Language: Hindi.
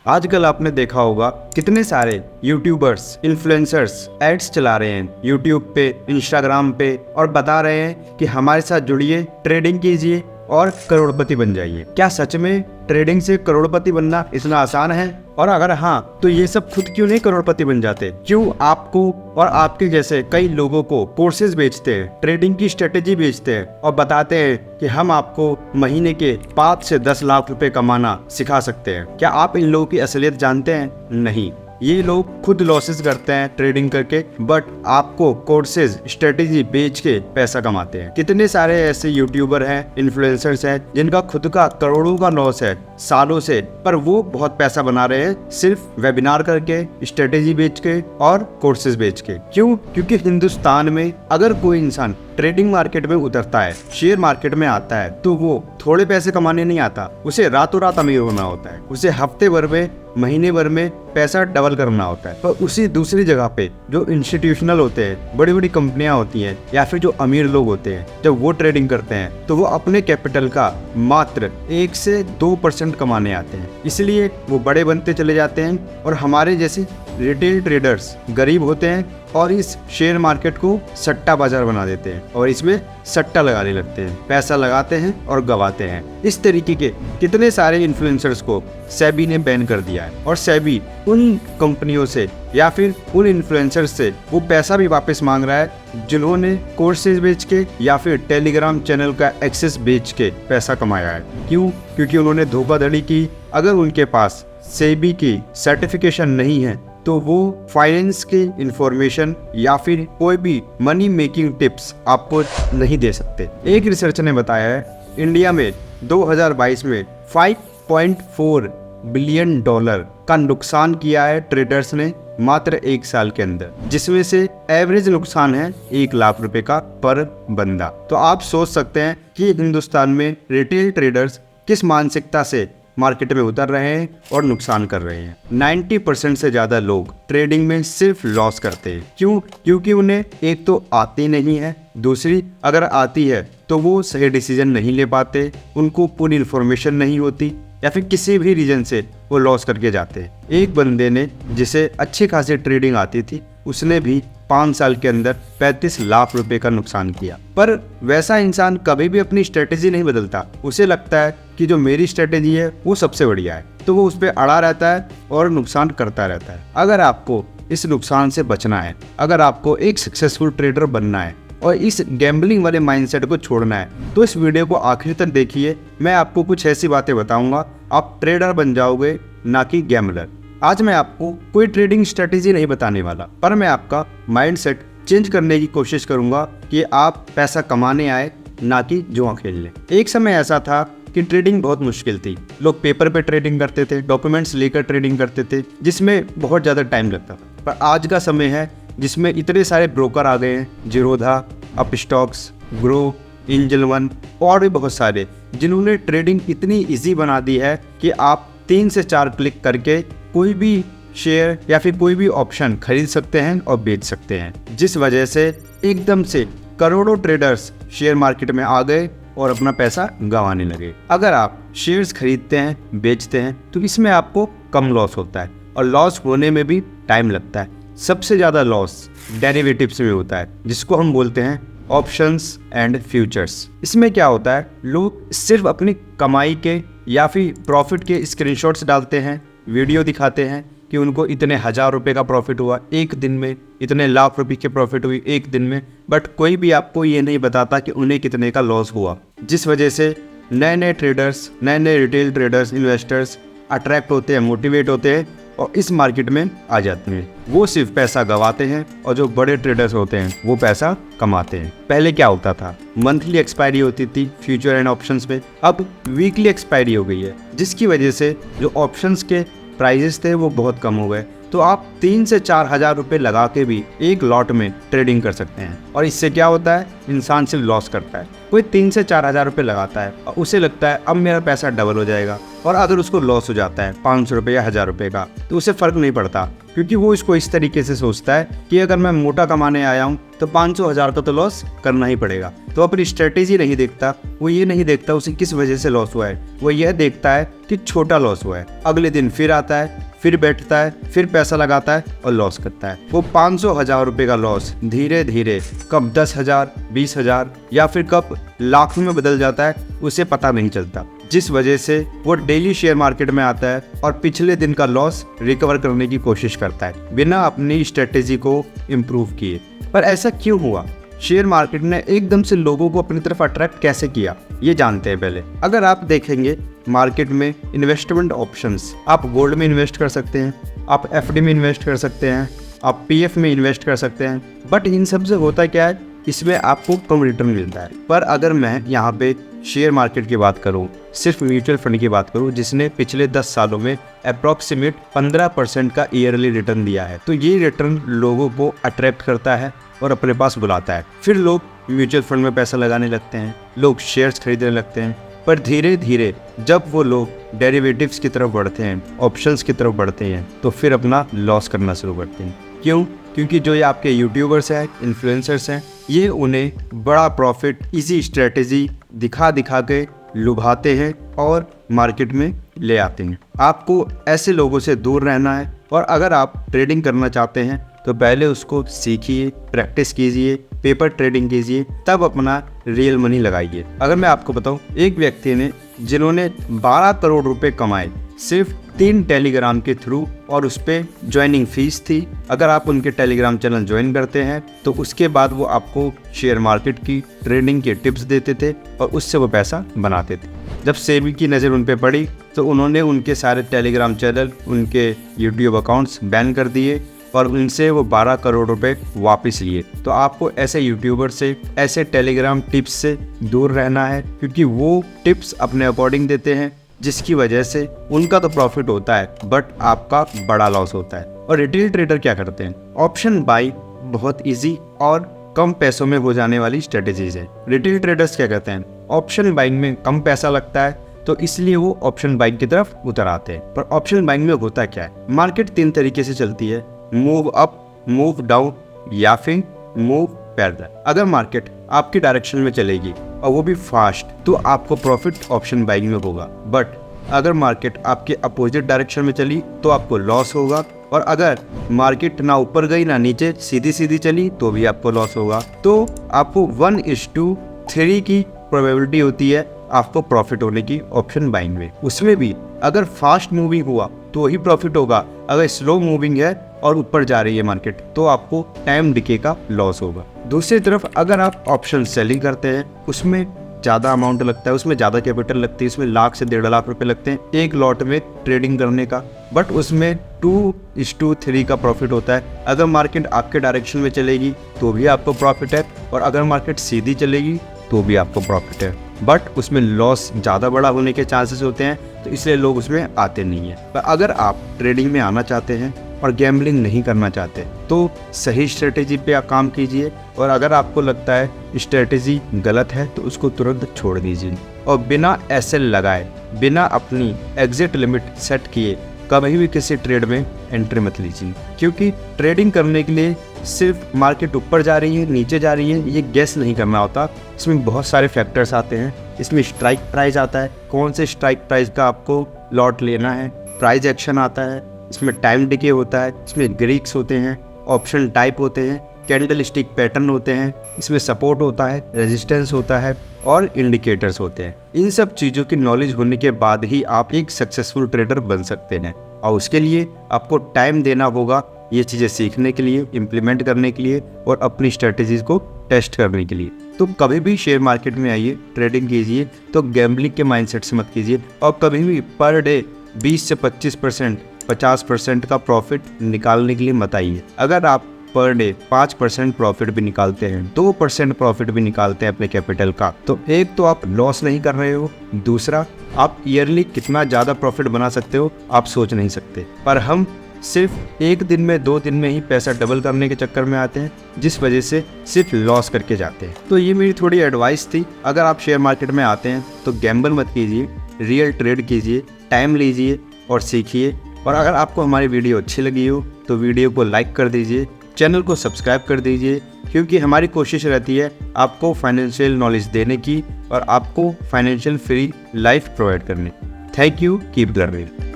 आजकल आपने देखा होगा कितने सारे यूट्यूबर्स, इन्फ्लुएंसर्स एड्स चला रहे हैं यूट्यूब पे, इंस्टाग्राम पे और बता रहे हैं कि हमारे साथ जुड़िए, ट्रेडिंग कीजिए और करोड़पति बन जाइए। क्या सच में ट्रेडिंग से करोड़पति बनना इतना आसान है? और अगर हाँ, तो ये सब खुद क्यों नहीं करोड़पति बन जाते? क्यों आपको और आपके जैसे कई लोगों को कोर्सेज बेचते हैं, ट्रेडिंग की स्ट्रेटेजी बेचते हैं और बताते हैं कि हम आपको महीने के 5 से 10 लाख रुपए कमाना सिखा सकते हैं। क्या आप इन लोगों की असलियत जानते हैं? नहीं, ये लोग खुद लॉसेस करते हैं ट्रेडिंग करके, बट आपको कोर्सेज, स्ट्रेटेजी बेच के पैसा कमाते हैं। कितने सारे ऐसे यूट्यूबर हैं, इन्फ्लुएंसर्स हैं जिनका खुद का करोड़ों का लॉस है सालों से, पर वो बहुत पैसा बना रहे हैं सिर्फ वेबिनार करके, स्ट्रेटेजी बेच के और कोर्सेज बेच के। क्यों? क्योंकि हिंदुस्तान में अगर कोई इंसान ट्रेडिंग मार्केट में उतरता है, शेयर मार्केट में आता है, तो वो थोड़े पैसे कमाने नहीं आता, उसे रातों रात अमीर होना होता है। उसे हफ्ते भर में, महीने भर में पैसा डबल करना होता है। पर उसी दूसरी जगह पे जो इंस्टीट्यूशनल होते हैं, बड़ी बड़ी कंपनियां होती हैं या फिर जो अमीर लोग होते हैं, जब वो ट्रेडिंग करते हैं तो वो अपने कैपिटल का मात्र 1 से 2% कमाने आते हैं। इसलिए वो बड़े बनते चले जाते हैं और हमारे जैसे रिटेल ट्रेडर्स गरीब होते हैं और इस शेयर मार्केट को सट्टा बाजार बना देते हैं और इसमें सट्टा लगाने लगते हैं, पैसा लगाते हैं और गवाते हैं। इस तरीके के कितने सारे इन्फ्लुएंसर्स को सेबी ने बैन कर दिया है और सेबी उन कंपनियों से या फिर उन इन्फ्लुएंसर्स से वो पैसा भी वापस मांग रहा है जिन्होंने कोर्सेज बेच के या फिर टेलीग्राम चैनल का एक्सेस बेच के पैसा कमाया है। क्यों? क्योंकि उन्होंने धोखाधड़ी की। अगर उनके पास सेबी की सर्टिफिकेशन नहीं है तो वो फाइनेंस की इंफॉर्मेशन या फिर कोई भी मनी मेकिंग टिप्स आपको नहीं दे सकते। एक रिसर्च ने बताया है इंडिया में 2022 में 5.4 बिलियन डॉलर का नुकसान किया है ट्रेडर्स ने मात्र 1 साल के अंदर, जिसमें से एवरेज नुकसान है 1 लाख रुपए का पर बंदा। तो आप सोच सकते हैं कि हिंदुस्तान में रिटेल ट्रेडर्स किस मानसिकता से मार्केट में उतर रहे हैं और नुकसान कर रहे हैं। 90% से ज़्यादा लोग ट्रेडिंग में सिर्फ लॉस करते हैं। क्यों? क्योंकि उन्हें एक तो आती नहीं है, दूसरी अगर आती है तो वो सही डिसीजन नहीं ले पाते, उनको पूरी इन्फॉर्मेशन नहीं होती या फिर किसी भी रीजन से वो लॉस करके जाते हैं। एक बंदे ने जिसे अच्छी खासी ट्रेडिंग आती थी, उसने भी 5 साल के अंदर 35 लाख रुपए का नुकसान किया। पर वैसा इंसान कभी भी अपनी स्ट्रेटेजी नहीं बदलता। उसे लगता है कि जो मेरी स्ट्रेटेजी है वो सबसे बढ़िया है, तो वो उस पर अड़ा रहता है और नुकसान करता रहता है। अगर आपको इस नुकसान से बचना है, अगर आपको एक सक्सेसफुल ट्रेडर बनना है और इस गैम्बलिंग वाले माइंडसेट को छोड़ना है, तो इस वीडियो को आखिर तक देखिए। मैं आपको कुछ ऐसी बातें बताऊंगा, आप ट्रेडर बन जाओगे, ना कि गैम्बलर। आज मैं आपको कोई ट्रेडिंग स्ट्रेटेजी नहीं बताने वाला, पर मैं आपका माइंडसेट चेंज करने की कोशिश करूंगा कि आप पैसा कमाने आए, ना कि जुआ खेलने। एक समय ऐसा था कि ट्रेडिंग बहुत मुश्किल थी। लोग पेपर पे ट्रेडिंग करते थे, डॉक्यूमेंट्स लेकर ट्रेडिंग करते थे, जिसमें बहुत ज़्यादा टाइम लगता था। पर आज का समय है जिसमें इतने सारे ब्रोकर आ गए हैं, Zerodha, Upstox, grow, angel one और भी बहुत सारे, जिन्होंने ट्रेडिंग इतनी ईजी बना दी है कि आप 3 से 4 क्लिक करके कोई भी शेयर या फिर कोई भी ऑप्शन खरीद सकते हैं और बेच सकते हैं, जिस वजह से एकदम से करोड़ों ट्रेडर्स शेयर मार्केट में आ गए और अपना पैसा गंवाने लगे। अगर आप शेयर्स खरीदते हैं, बेचते हैं, तो इसमें आपको कम लॉस होता है और लॉस होने में भी टाइम लगता है। सबसे ज़्यादा लॉस डेरिवेटिव्स में होता है, जिसको हम बोलते हैं ऑप्शंस एंड फ्यूचर्स। इसमें क्या होता है, लोग सिर्फ अपनी कमाई के या फिर प्रॉफिट के स्क्रीनशॉट्स डालते हैं, वीडियो दिखाते हैं कि उनको इतने 1000 रुपये का प्रॉफिट हुआ एक दिन में, इतने लाख रुपए की प्रॉफिट हुई एक दिन में, बट कोई भी आपको ये नहीं बताता कि उन्हें कितने का लॉस हुआ। जिस वजह से नए नए ट्रेडर्स, नए नए रिटेल ट्रेडर्स, इन्वेस्टर्स अट्रैक्ट होते हैं, मोटिवेट होते हैं और इस मार्केट में आ जाते हैं। वो सिर्फ पैसा गंवाते हैं और जो बड़े ट्रेडर्स होते हैं वो पैसा कमाते हैं। पहले क्या होता था, मंथली एक्सपायरी होती थी फ्यूचर एंड ऑप्शंस में, अब वीकली एक्सपायरी हो गई है, जिसकी वजह से जो ऑप्शंस के प्राइजेस थे वो बहुत कम हो गए तो आप 3 से 4 हज़ार रुपये लगा के भी एक लॉट में ट्रेडिंग कर सकते हैं। और इससे क्या होता है, इंसान सिर्फ लॉस करता है। कोई 3 से 4 हज़ार रुपये लगाता है और उसे लगता है अब मेरा पैसा डबल हो जाएगा, और अगर उसको लॉस हो जाता है 500 रुपये या 1000 रुपये का, तो उसे फ़र्क नहीं पड़ता, क्योंकि वो इसको इस तरीके से सोचता है कि अगर मैं मोटा कमाने आया हूँ तो 500-1000 का तो लॉस करना ही पड़ेगा। तो अपनी स्ट्रेटेजी नहीं देखता, वो ये नहीं देखता उसे किस वजह से लॉस हुआ है, वो यह देखता है कि छोटा लॉस हुआ है। अगले दिन फिर आता है, फिर बैठता है, फिर पैसा लगाता है और लॉस करता है। वो 500-1000 रुपये का लॉस धीरे धीरे कब 10,000, 20,000 या फिर कब लाख में बदल जाता है, उसे पता नहीं चलता, जिस वजह से वो डेली शेयर मार्केट में आता है और पिछले दिन का लॉस रिकवर करने की कोशिश करता है बिना अपनी स्ट्रेटेजी को इम्प्रूव किए। पर ऐसा क्यों हुआ? शेयर मार्केट ने एकदम से लोगों को अपनी तरफ अट्रैक्ट कैसे किया, ये जानते हैं पहले। अगर आप देखेंगे मार्केट में इन्वेस्टमेंट ऑप्शंस, आप गोल्ड में इन्वेस्ट कर सकते हैं, आप एफडी में इन्वेस्ट कर सकते हैं, आप पीएफ में इन्वेस्ट कर सकते हैं, बट इन सब से होता क्या है, इसमें आपको कम रिटर्न मिलता है। पर अगर मैं यहाँ पे शेयर मार्केट की बात करूँ, सिर्फ म्यूचुअल फंड की बात करूँ, जिसने पिछले 10 सालों में अप्रॉक्सीमेट 15% का ईयरली रिटर्न दिया है, तो ये रिटर्न लोगों को अट्रैक्ट करता है और अपने पास बुलाता है। फिर लोग म्यूचुअल फंड में पैसा लगाने लगते हैं, लोग शेयर्स खरीदने लगते हैं। पर धीरे धीरे जब वो लोग डेरिवेटिव्स की तरफ बढ़ते हैं, ऑप्शंस की तरफ बढ़ते हैं, तो फिर अपना लॉस करना शुरू करते हैं। क्यों? क्योंकि जो ये आपके यूट्यूबर्स हैं, इन्फ्लुएंसर्स हैं, ये उन्हें बड़ा प्रॉफिट इजी स्ट्रेटेजी दिखा दिखा के लुभाते हैं और मार्केट में ले आते हैं। आपको ऐसे लोगों से दूर रहना है, और अगर आप ट्रेडिंग करना चाहते हैं तो पहले उसको सीखिए, प्रैक्टिस कीजिए, पेपर ट्रेडिंग कीजिए, तब अपना रियल मनी लगाइए। अगर मैं आपको बताऊं, एक व्यक्ति ने जिन्होंने 12 करोड़ रुपए कमाए सिर्फ 3 टेलीग्राम के थ्रू, और उस पर ज्वाइनिंग फीस थी। अगर आप उनके टेलीग्राम चैनल ज्वाइन करते हैं तो उसके बाद वो आपको शेयर मार्केट की ट्रेडिंग के टिप्स देते थे और उससे वो पैसा बनाते थे। जब सेबी की नज़र उन पर पड़ी तो उन्होंने उनके सारे टेलीग्राम चैनल, उनके यूट्यूब अकाउंट्स बैन कर दिए और उनसे वो 12 करोड़ रुपए वापस लिए। तो आपको ऐसे यूट्यूबर से, ऐसे टेलीग्राम टिप्स से दूर रहना है, क्योंकि वो टिप्स अपने अकॉर्डिंग देते हैं, जिसकी वजह से उनका तो प्रॉफिट होता है बट आपका बड़ा लॉस होता है। और रिटेल ट्रेडर क्या करते हैं? ऑप्शन बाई बहुत इजी और कम पैसों में हो जाने वाली स्ट्रेटेजीज है। रिटेल ट्रेडर्स क्या करते हैं? ऑप्शन बाइंग में कम पैसा लगता है, तो इसलिए वो ऑप्शन बाइंग की तरफ उतर आते हैं। पर ऑप्शन बाइंग में होता क्या है? मार्केट 3 तरीके से चलती है, मूव अप, मूव डाउन या फिर मूव पैरेलल। अगर मार्केट आपकी डायरेक्शन में चलेगी और वो भी फास्ट, तो आपको प्रॉफिट ऑप्शन बाइंग में होगा। बट अगर मार्केट आपके अपोजिट डायरेक्शन में चली तो आपको लॉस होगा, और अगर मार्केट ना ऊपर गई ना नीचे, सीधी सीधी चली, तो भी आपको लॉस होगा। तो आपको 1:3 की प्रोबेबिलिटी होती है आपको प्रॉफिट होने की ऑप्शन बाइंग में। उसमें भी अगर फास्ट मूविंग हुआ तो ही प्रॉफिट होगा, अगर स्लो मूविंग है और ऊपर जा रही है मार्केट तो आपको टाइम डिके का लॉस होगा। दूसरी तरफ अगर आप ऑप्शन सेलिंग करते हैं, उसमें ज़्यादा अमाउंट लगता है, उसमें ज़्यादा कैपिटल लगती है, उसमें लाख से 1.5 लाख रुपए लगते हैं एक लॉट में ट्रेडिंग करने का, बट उसमें 2:3 का प्रॉफिट होता है। अगर मार्केट आपके डायरेक्शन में चलेगी तो भी आपको प्रॉफिट है, और अगर मार्केट सीधी चलेगी तो भी आपको प्रॉफिट है, बट उसमें लॉस ज़्यादा बड़ा होने के चांसेस होते हैं, तो इसलिए लोग उसमें आते नहीं हैं। पर अगर आप ट्रेडिंग में आना चाहते हैं और गैम्बलिंग नहीं करना चाहते तो सही स्ट्रेटेजी पे आप काम कीजिए, और अगर आपको लगता है स्ट्रेटेजी गलत है तो उसको तुरंत छोड़ दीजिए, और बिना एसएल लगाए, बिना अपनी एग्जिट लिमिट सेट किए कभी भी किसी ट्रेड में एंट्री मत लीजिए। क्योंकि ट्रेडिंग करने के लिए सिर्फ मार्केट ऊपर जा रही है, नीचे जा रही है, ये गेस नहीं करना होता। इसमें बहुत सारे फैक्टर्स आते हैं। इसमें स्ट्राइक प्राइस आता है, कौन से स्ट्राइक प्राइस का आपको लॉट लेना है, प्राइस एक्शन आता है, इसमें टाइम डिके होता है, इसमें ग्रीक्स होते हैं, ऑप्शन टाइप होते हैं, कैंडल स्टिक पैटर्न होते हैं, इसमें सपोर्ट होता है, रेजिस्टेंस होता है और इंडिकेटर्स होते हैं। इन सब चीज़ों की नॉलेज होने के बाद ही आप एक सक्सेसफुल ट्रेडर बन सकते हैं, और उसके लिए आपको टाइम देना होगा ये चीज़ें सीखने के लिए, इम्प्लीमेंट करने के लिए और अपनी स्ट्रेटजीज को टेस्ट करने के लिए। तो कभी भी शेयर मार्केट में आइए, ट्रेडिंग कीजिए, तो गैम्बलिंग के माइंडसेट से मत कीजिए, और कभी भी पर डे 20 से 25%, 50% का प्रॉफिट निकालने के लिए मत आइए। अगर आप पर डे 5% प्रॉफिट भी निकालते हैं, 2% प्रॉफिट भी निकालते हैं अपने कैपिटल का, तो एक तो आप लॉस नहीं कर रहे हो, दूसरा आप ईयरली कितना ज़्यादा प्रॉफिट बना सकते हो आप सोच नहीं सकते। पर हम सिर्फ एक दिन में 2 दिन में ही पैसा डबल करने के चक्कर में आते हैं, जिस वजह से सिर्फ लॉस करके जाते हैं। तो ये मेरी थोड़ी एडवाइस थी। अगर आप शेयर मार्केट में आते हैं तो गैम्बल मत कीजिए, रियल ट्रेड कीजिए, टाइम लीजिए और सीखिए। और अगर आपको हमारी वीडियो अच्छी लगी हो तो वीडियो को लाइक कर दीजिए, चैनल को सब्सक्राइब कर दीजिए, क्योंकि हमारी कोशिश रहती है आपको फाइनेंशियल नॉलेज देने की और आपको फाइनेंशियल फ्री लाइफ प्रोवाइड करने। Thank you, keep learning.